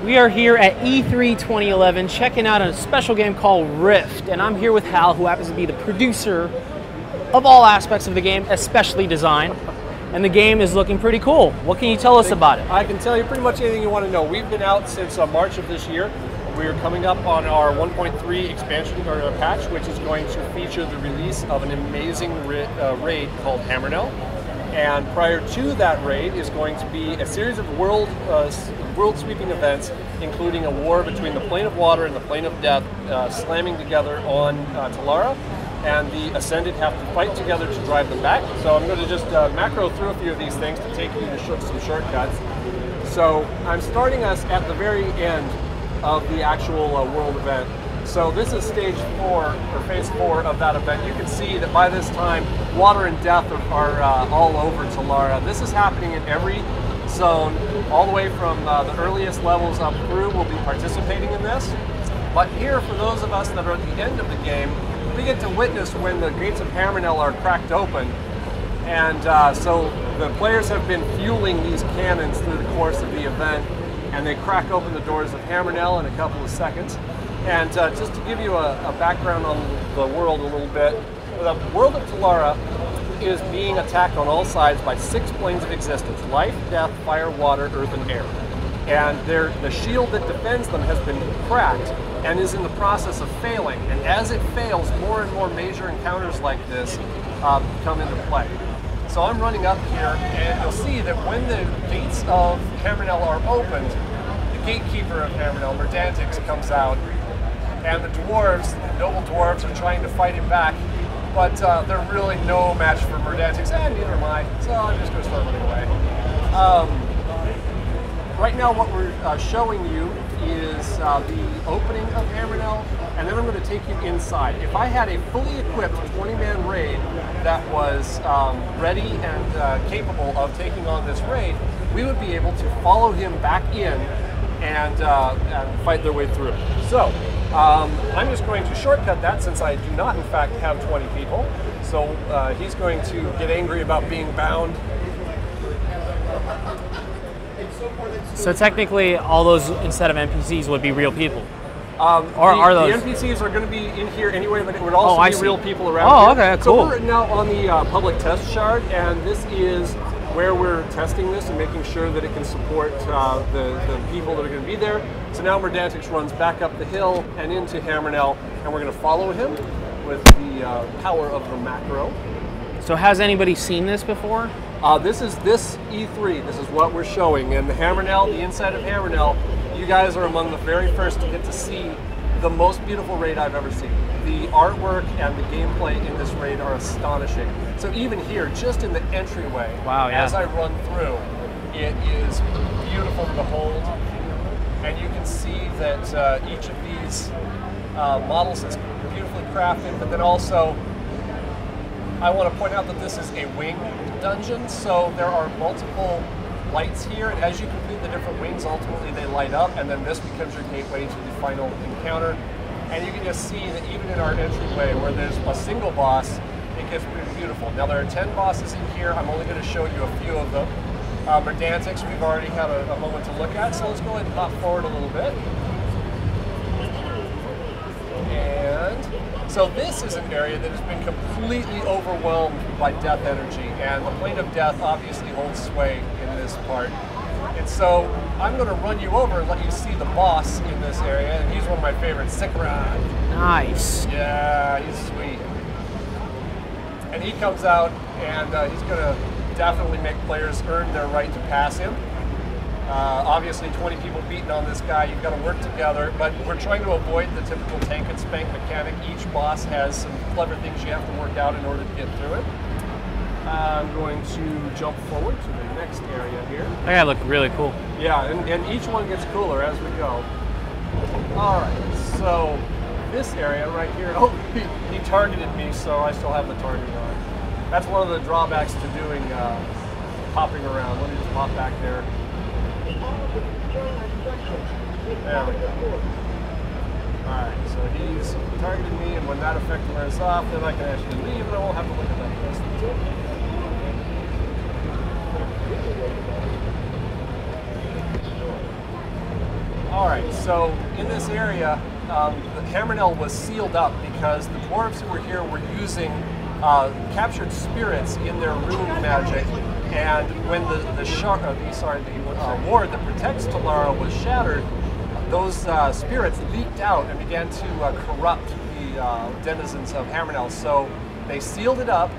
We are here at E3 2011 checking out a special game called Rift, and I'm here with Hal, who happens to be the producer of all aspects of the game, especially design. And the game is looking pretty cool. What can you tell us about it? I can tell you pretty much anything you want to know. We've been out since March of this year. We're coming up on our 1.3 expansion or patch, which is going to feature the release of an amazing raid called Hammernell. And prior to that raid is going to be a series of world-sweeping events, including a war between the Plane of Water and the Plane of Death slamming together on Talara. And the Ascended have to fight together to drive them back. So I'm going to just macro through a few of these things to take you to some shortcuts. So I'm starting us at the very end of the actual world event. So this is stage 4, or phase 4 of that event. You can see that by this time, water and death are all over Talara. This is happening in every zone, all the way from the earliest levels up through. We'll be participating in this. But here, for those of us that are at the end of the game, we get to witness when the gates of Hammernell are cracked open. And so the players have been fueling these cannons through the course of the event, and they crack open the doors of Hammernell in a couple of seconds. And just to give you a background on the world a little bit, the world of Talara is being attacked on all sides by 6 planes of existence: life, death, fire, water, earth, and air. And the shield that defends them has been cracked and is in the process of failing. And as it fails, more and more major encounters like this come into play. So I'm running up here, and you'll see that when the gates of Hammernell are opened, the gatekeeper of Hammernell, Merdantix, comes out, and the dwarves, the noble dwarves, are trying to fight him back, but they're really no match for Merdantix, and neither am I, so I'm just going to start running away. Right now what we're showing you is the opening of Hammernell, and then I'm going to take you inside. If I had a fully equipped 20-man raid that was ready and capable of taking on this raid, we would be able to follow him back in and fight their way through. So I'm just going to shortcut that, since I do not in fact have 20 people. So he's going to get angry about being bound. So technically, all those, instead of NPCs, would be real people. Are those? The NPCs are going to be in here anyway, but it would also be real people around here. Oh, okay, cool. So we're now on the public test shard, and this is where we're testing this and making sure that it can support the people that are going to be there. So now Merdantix runs back up the hill and into Hammernell, and we're going to follow him with the power of the macro. So has anybody seen this before? This is E3. This is what we're showing, and the Hammernell, the inside of Hammernell, you guys are among the very first to get to see the most beautiful raid I've ever seen. The artwork and the gameplay in this raid are astonishing. So even here, just in the entryway, wow, yeah, as I run through, it is beautiful to behold, and you can see that each of these models is beautifully crafted, but then also I want to point out that this is a wing dungeon, so there are multiple lights here, and as you complete the different wings, ultimately they light up, and then this becomes your gateway to the final encounter. And you can just see that even in our entryway, where there's a single boss, it gets pretty beautiful. Now there are 10 bosses in here. I'm only going to show you a few of them. Merdantix, we've already had a moment to look at, so let's go ahead and hop forward a little bit. And so this is an area that has been completely overwhelmed by death energy, and the Plane of Death obviously holds sway in this part. And so I'm going to run you over and let you see the boss in this area, and he's one of my favorites, Sikran. Nice. Yeah, he's sweet. And he comes out, and he's going to definitely make players earn their right to pass him. Obviously 20 people beating on this guy, you've got to work together, but we're trying to avoid the typical tank and spank mechanic. Each boss has some clever things you have to work out in order to get through it. I'm going to jump forward to the next area here. That guy looked really cool. Yeah, and each one gets cooler as we go. Alright, so this area right here, oh, he targeted me, so I still have the target on. That's one of the drawbacks to doing popping around. Let me just pop back there. There we go. Alright, so he's targeted me, and when that effect wears off, then I can actually leave, and I won't have to look at that list. All right, so in this area, the Hammerknell was sealed up because the dwarves who were here were using captured spirits in their rune magic, and when the ward that protects Talara was shattered, those spirits leaked out and began to corrupt the denizens of Hammerknell. So they sealed it up,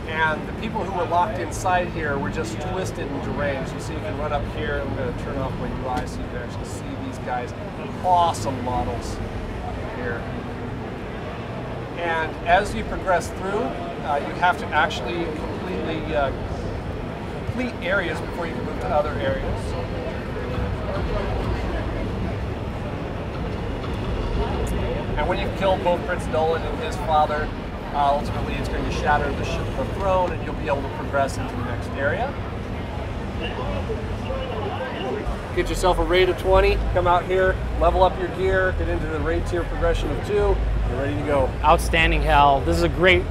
and the people who were locked inside here were just twisted and deranged. You see, you can run up here. I'm going to turn off my UI so you can actually see these guys. Awesome models here. And as you progress through, you have to actually completely complete areas before you can move to other areas. And when you've killed both Prince Dolan and his father, ultimately it's going to shatter the throne, and you'll be able to progress into the next area. Get yourself a raid of 20, come out here, level up your gear, get into the raid tier progression of 2, you're ready to go. Outstanding, Hal. This is a great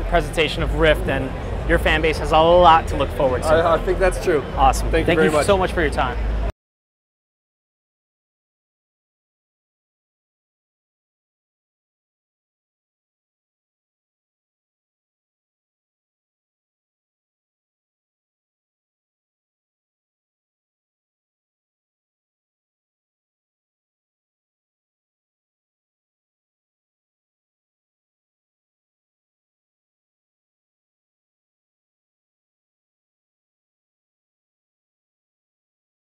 presentation of Rift, and your fan base has a lot to look forward to. I think that's true. Awesome. Thank you very much. So much for your time.